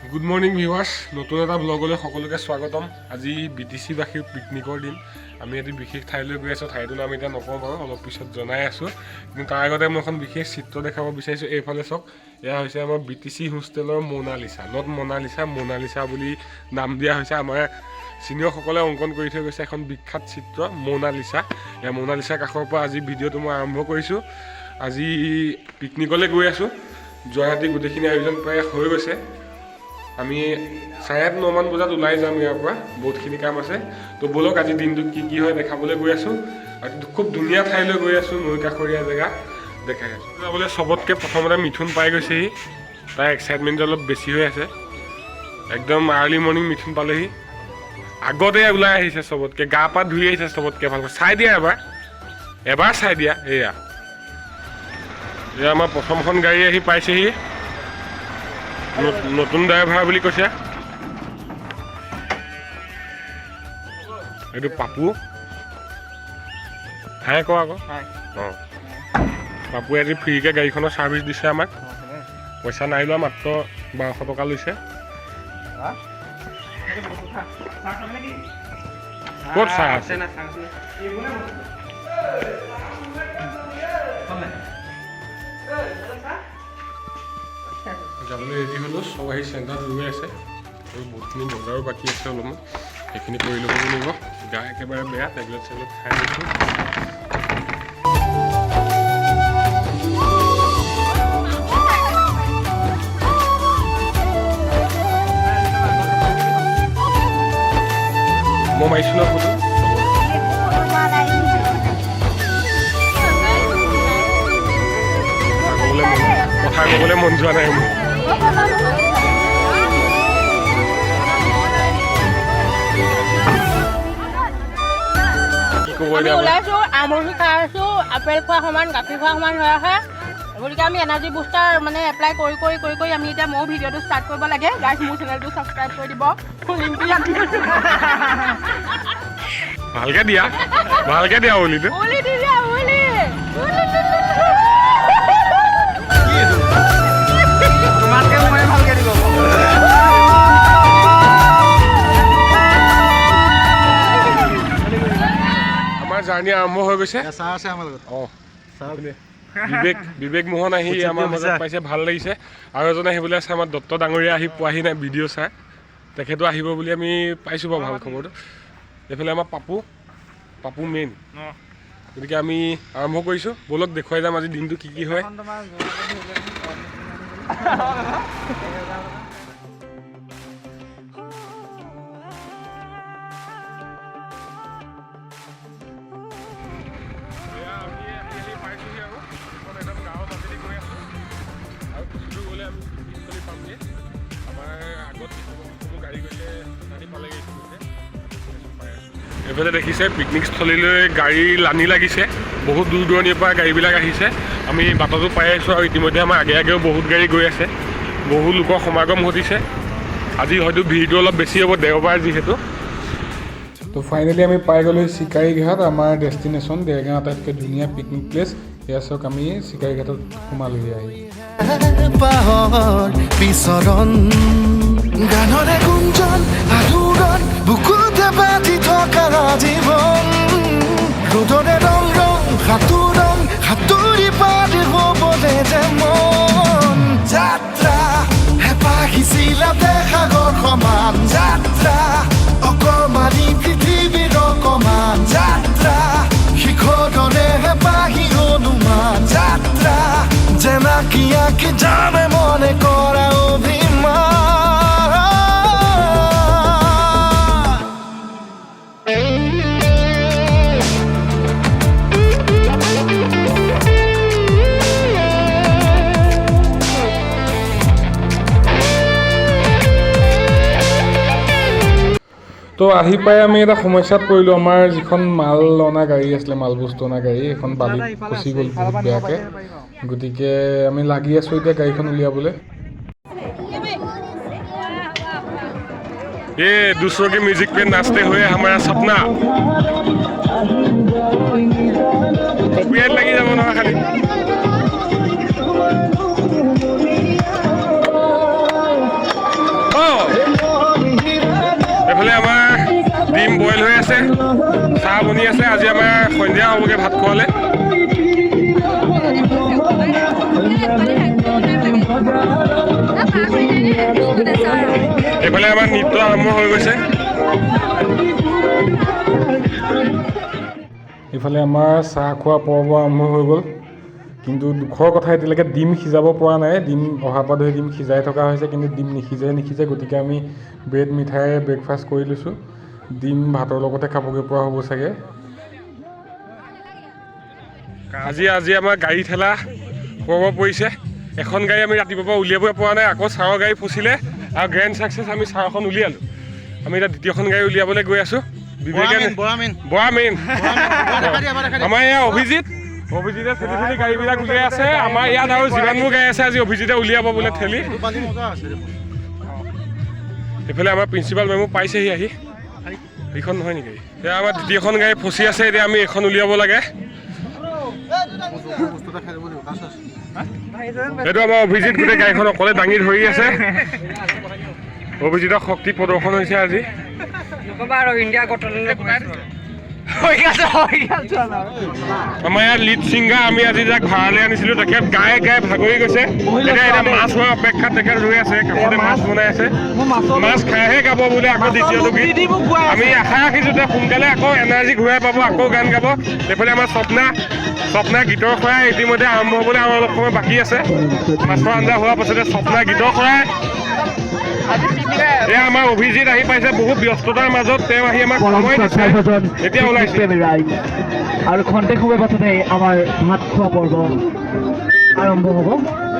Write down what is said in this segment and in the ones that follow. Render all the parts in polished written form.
Good morning viewers, নতুন এটা ব্লগলৈ সকলোকে স্বাগতম। আজি বিটিচি বাসীৰ পিকনিকৰ দিন। আমি এটি বিশেষ ঠাইলৈ গৈ আছোঁ। ঠাইটোৰ নাম এতিয়া নকওঁ বাৰু, অলপ পিছত জনাই আছোঁ। কিন্তু তাৰ আগতে মই এখন বিশেষ চিত্ৰ দেখাব বিচাৰিছোঁ। এইফালে চাওক, এয়া হৈছে আমাৰ বিটিচি হোষ্টেলৰ মোনালিছা। নট মোনালিছা, মোনালিছা বুলি নাম দিয়া হৈছে। আমাৰ চিনিয়ৰসকলে অংকন কৰি থৈ গৈছে এখন বিখ্যাত চিত্ৰ মোনালিছা। এয়া মোনালিছাৰ কাষৰ পৰা আজি ভিডিঅ'টো মই আৰম্ভ কৰিছোঁ। আজি পিকনিকলৈ গৈ আছোঁ। যোৱা ৰাতি গোটেইখিনি আয়োজন প্ৰায় হৈ গৈছে। আমি 9:30 বজাত ওলাই যাম ইয়াৰ পৰা, বহুতখিনি কাম আছে। তো ব'লক আজি দিনটোত কি হয় দেখাবলৈ গৈ আছোঁ। আৰু খুব ধুনীয়া ঠাইলৈ গৈ আছোঁ, নৈ কাষৰীয়া জেগা দেখাই আছোঁ। যাবলৈ চবতকৈ প্ৰথমতে মিথুন পাই গৈছেহি। তাৰ এক্সাইটমেণ্ট অলপ বেছি হৈ আছে। একদম আৰ্লি মৰ্ণিং মিথুন পালেহি। আগতে ওলাই আহিছে চবতকৈ, গা পা ধুই আহিছে চবতকৈ ভালকৈ। চাই দিয়া এবাৰ চাই দিয়া। এয়া আমাৰ প্ৰথমখন গাড়ী আহি পাইছেহি। নতুন ড্ৰাইভাৰ বুলি কৈছে, এইটো পাপু। হাই ক আকৌ। অঁ, পাপুৱে আজি ফ্ৰীকৈ গাড়ীখনৰ ছাৰ্ভিচ দিছে আমাক। পইচা নাই লোৱা, মাত্ৰ 1200 টকা লৈছে। ক'ত চাহ আছে? যাবলৈ ৰেডি হ'লোঁ। চব আহি চেণ্টাৰত ৰৈ আছে। আৰু বহুতখিনি বজাৰো বাকী আছে অলপমান, সেইখিনি কৰি ল'ব লাগিব। গা একেবাৰে বেয়া, টেবলেট চেবলেট খাই লৈছোঁ। মই মাৰিছোঁ ন ফটো। কথা ক'বলৈ মন যোৱা নাই মোৰ। ওলাইছো, আমৰলি খাই আছো, আপেল খোৱা সমান, গাখীৰ খোৱা সমান হৈ আছে। গতিকে আমি এনাৰ্জি বুষ্টাৰ মানে এপ্লাই কৰি আমি এতিয়া মোৰ ভিডিঅ'টো ষ্টাৰ্ট কৰিব লাগে। গাইজ, মোৰ চেনেলটো ছাবস্ক্ৰাইব কৰি দিব। লিংকটো ইয়াত দি দিছোঁ। ভালকে দিয়া অলিটো। অলি দি দিয়া, অলি। তোমাতকে মই ভালকে দিব। আমাৰ জাৰ্ণি আৰম্ভ হৈ গৈছে। অঁ, বিবেক মোহন আহি আমাৰ মাজত পাইছে, ভাল লাগিছে। আৰু এজন আহিবলৈ আছে আমাৰ দত্ত ডাঙৰীয়া, আহি পোৱাহি নাই ভিডিঅ' চাই। তেখেতো আহিব বুলি আমি পাইছোঁ বাৰু ভাল খবৰটো। এইফালে আমাৰ পাপু মেইন। গতিকে আমি আৰম্ভ কৰিছোঁ। ব'লক দেখুৱাই যাম আজি দিনটো কি হয়। এইফালে দেখিছে পিকনিক স্থলীলৈ গাড়ী লানি লাগিছে। বহুত দূৰ দূৰণিৰ পৰা গাড়ীবিলাক আহিছে। আমি বাটতো পাই আছোঁ। আৰু ইতিমধ্যে আমাৰ আগেও বহুত গাড়ী গৈ আছে। বহু লোকৰ সমাগম ঘটিছে। আজি হয়তো ভিৰটো অলপ বেছি হ'ব, দেওবাৰ যিহেতু। তো ফাইনেলি আমি পাই গ'লোঁ চিকাৰীঘাট, আমাৰ ডেষ্টিনেশ্যন। দেৰগাঁও আটাইতকৈ ধুনীয়া পিকনিক প্লেচ। এয়া চাওক, আমি চিকাৰীঘাটত সোমালোহি আহি। গানৰে গুঞ্জন আলোড়ন বুকুতে বাজি থকা জীৱন, ৰ'দৰে ৰং ৰং সাঁতোৰং সাঁতুৰি পাৰি হ'বলে যে মন। যাত্ৰা হেঁপাহিছিলা সাগৰ সমান, যাত্ৰা অকমানি পৃথিৱীৰ অকমান, যাত্ৰা শিখৰৰে হেঁপাহি অনুমান, যাত্ৰা জেনাকি আঁকি জানে মনে কৰা অভিমান। তো আহি পাই আমি এটা সমস্যাত পৰিলোঁ। আমাৰ যিখন মাল অনা গাড়ী আছিলে, মাল বস্তু অনা গাড়ী, সেইখন বালিত ফচি গ'ল বহুত বেয়াকৈ। গতিকে আমি লাগি আছোঁ এতিয়া গাড়ীখন উলিয়াবলৈ। ये दूसरों के म्यूजिक पे नाचते हुए हमारा सपना लगी যাব নহয় খালি। চাহ বনি আছে আজি আমাৰ সন্ধিয়া হ'বগৈ ভাত খোৱালে এইফালে আমাৰ নৃত্য আৰম্ভ হৈ গৈছে এইফালে আমাৰ চাহ খোৱা পৰ্ব আৰম্ভ হৈ গ'ল কিন্তু দুখৰ কথা এতিয়ালৈকে ডিম সিজাব পৰা নাই ডিম অহাৰ পৰা ধৰি ডিম সিজাই থকা হৈছে কিন্তু ডিম নিসিজে গতিকে আমি ব্ৰেড মিঠাই ব্ৰেকফাষ্ট কৰি লৈছোঁ ডিম ভাতৰ লগতে খাবগৈ পৰা হ'ব চাগে আজি আমাৰ গাড়ী ঠেলা পৰ্ব পৰিছে এখন গাড়ী আমি ৰাতিপুৱাৰ পৰা উলিয়াবই পৰা নাই আকৌ ছাৰৰ গাড়ী ফচিলে আৰু গ্ৰেণ্ড ছাকচেছ আমি ছাৰখন উলিয়ালোঁ আমি এতিয়া দ্বিতীয়খন গাড়ী উলিয়াবলৈ গৈ আছোঁ বৰা মেইন আমাৰ এয়া অভিজিতে ঠেলি গাড়ীবিলাক উলিয়াই আছে আমাৰ ইয়াত আৰু যিমানবোৰ গাড়ী আছে আজি অভিজিতে উলিয়াব বোলে ঠেলি এইফালে আমাৰ প্ৰিন্সিপাল মেমো পাইছেহি আহি এইখন নহয় নেকি এয়া আমাৰ দ্বিতীয়খন গাড়ী ফচি আছে এতিয়া আমি এখন উলিয়াব লাগে এইটো আমাৰ অভিজিত গোটেই গাড়ীখন অকলে দাঙি ধৰি আছে অভিজিতৰ শক্তি প্ৰদৰ্শন হৈছে আজি আমাৰ ইয়াত লিড ছিংগাৰ আমি আজি যাক ভাড়ালৈ আনিছিলোঁ তেখেত গাই ভাগৰি গৈছে এতিয়া মাছ হোৱাৰ অপেক্ষাত তেখেত ৰৈ আছে কাষতে মাছ বনাই আছে মাছ খাইহে গাব বোলে আকৌ দ্বিতীয়টো গীত আমি আশা ৰাখিছোঁ যে সোনকালে আকৌ এনাৰ্জি ঘূৰাই পাব আকৌ গান গাব এইফালে আমাৰ স্বপ্না গীতৰ শৰাই ইতিমধ্যে আৰম্ভ হ'বলৈ আৰু অলপ সময় বাকী আছে মাছৰ আঞ্জা হোৱাৰ পাছতে স্বপ্না গীতৰ শৰাই এয়া আমাৰ অভিজিত আহি পাইছে বহুত ব্যস্ততাৰ মাজত তেওঁ আহি আমাক সময় দিছে এতিয়া ওলাইছে আৰু খন্তেক সময় পাছতে আমাৰ ভাত খোৱা পৰ্ব আৰম্ভ হ'ব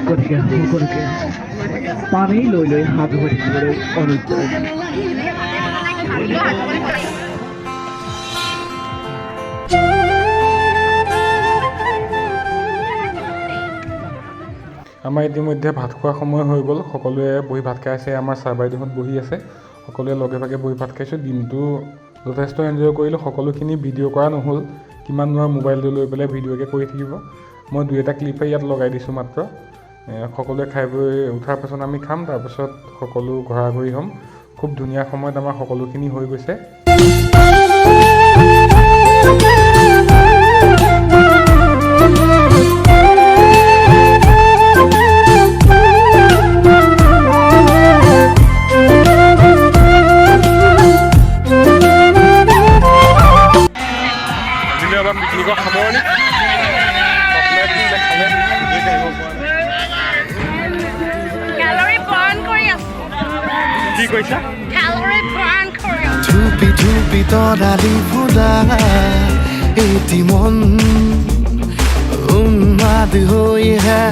গতিকে সকলোকে পানী লৈ হাত ধুই থাকিবলৈ অনুৰোধ কৰিছোঁ আমাৰ ইতিমধ্যে ভাত খোৱা সময় হৈ গ'ল সকলোৱে বহি ভাত খাই আছে আমাৰ ছাৰ বাইদেউহঁত বহি আছে সকলোৱে লগে ভাগে বহি ভাত খাইছোঁ দিনটো যথেষ্ট এনজয় কৰিলোঁ সকলোখিনি ভিডিঅ' কৰা নহ'ল কিমান নোৱাৰ মোবাইলটো লৈ পেলাই ভিডিঅ'কে কৰি থাকিব মই দুই এটা ক্লিপে ইয়াত লগাই দিছোঁ মাত্ৰ সকলোৱে খাই বৈ উঠাৰ পাছত আমি খাম তাৰপাছত সকলো ঘৰা-ঘৰি হ'ম খুব ধুনীয়া সময়ত আমাৰ সকলোখিনি হৈ গৈছে পিকনিকৰ সামৰণি কি কৈছা ধুপি তৰালি ফুলা এটি মন উন্মাদ হৈহে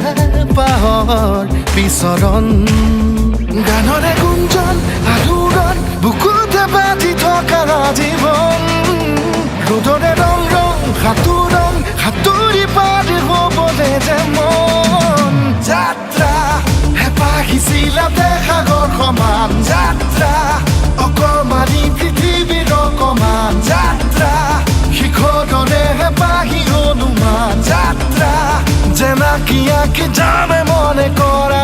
পাহৰ বিচৰণ গানৰে গুঞ্জন আলোড়ন বুকুতে বাজি থকা জীৱন ৰ'দৰে ৰং সাঁতুৰি পাৰ হ'বলে যে মন যাত্ৰা হেঁপাহিছিলা সাগৰ সমান যাত্ৰা অকমানি পৃথিৱীৰ অকমান যাত্ৰা শিখৰৰে হেঁপাহি অনুমান যাত্ৰা জেনাকি আঁকি যামে মনে কৰা